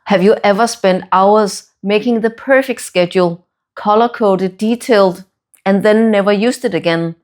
Have you ever spent hours making the perfect schedule, color-coded, detailed, and then never used it again?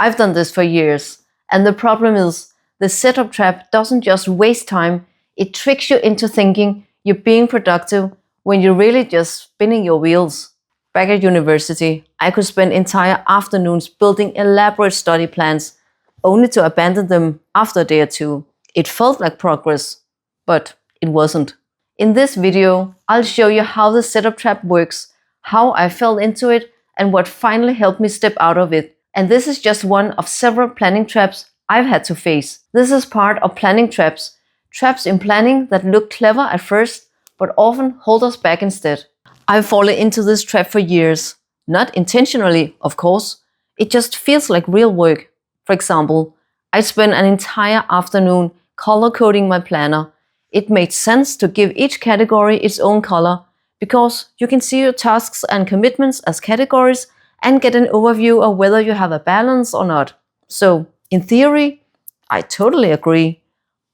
I've done this for years, and the problem is the setup trap doesn't just waste time, it tricks you into thinking you're being productive when you're really just spinning your wheels. Back at university, I could spend entire afternoons building elaborate study plans, only to abandon them after a day or two. It felt like progress, but it wasn't. In this video, I'll show you how the setup trap works, how I fell into it, and what finally helped me step out of it. And this is just one of several planning traps I've had to face. This is part of planning traps. Traps in planning that look clever at first, but often hold us back instead. I've fallen into this trap for years. Not intentionally, of course. It just feels like real work. For example, I spent an entire afternoon color coding my planner. It made sense to give each category its own color because you can see your tasks and commitments as categories and get an overview of whether you have a balance or not. So, in theory, I totally agree.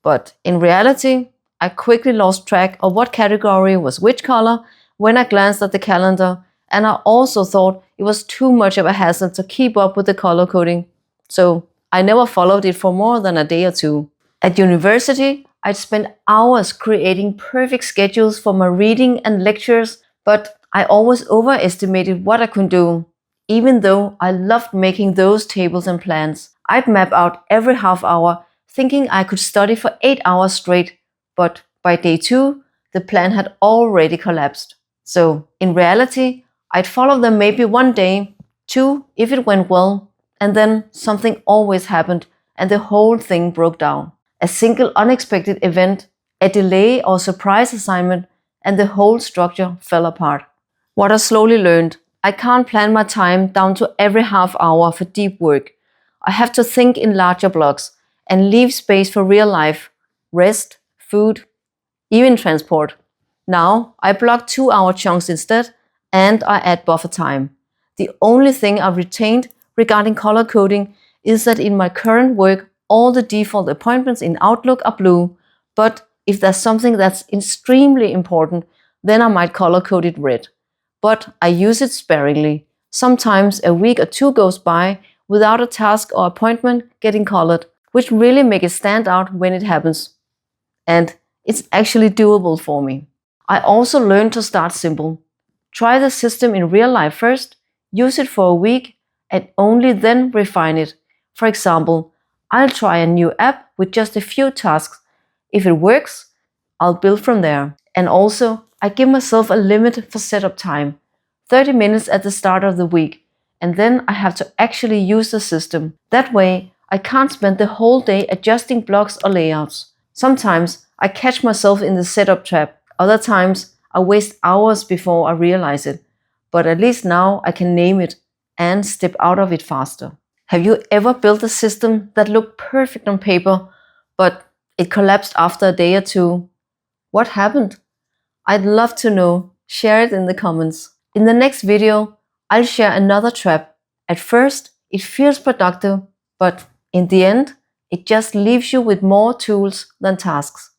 But in reality, I quickly lost track of what category was which color when I glanced at the calendar, and I also thought it was too much of a hassle to keep up with the color coding. So, I never followed it for more than a day or two. At university, I'd spend hours creating perfect schedules for my reading and lectures, but I always overestimated what I could do. Even though I loved making those tables and plans, I'd map out every half hour, thinking I could study for 8 hours straight, but by day 2, the plan had already collapsed. So, in reality, I'd follow them maybe one day, 2 if it went well, and then something always happened and the whole thing broke down. A single unexpected event, a delay or surprise assignment, and the whole structure fell apart. What I slowly learned, I can't plan my time down to every half hour for deep work. I have to think in larger blocks and leave space for real life, rest, food, even transport. Now I block 2-hour chunks instead, and I add buffer time. The only thing I've retained regarding color coding is that in my current work, all the default appointments in Outlook are blue, but if there's something that's extremely important, then I might color code it red. But I use it sparingly. Sometimes a week or 2 goes by without a task or appointment getting colored, which really make it stand out when it happens. And it's actually doable for me. I also learned to start simple. Try the system in real life first, use it for a week, and only then refine it. For example, I'll try a new app with just a few tasks. If it works, I'll build from there. And also, I give myself a limit for setup time, 30 minutes at the start of the week, and then I have to actually use the system. That way, I can't spend the whole day adjusting blocks or layouts. Sometimes I catch myself in the setup trap. Other times, I waste hours before I realize it. But at least now I can name it and step out of it faster. Have you ever built a system that looked perfect on paper, but it collapsed after a day or two? What happened? I'd love to know. Share it in the comments. In the next video, I'll share another trap. At first, it feels productive, but in the end, it just leaves you with more tools than tasks.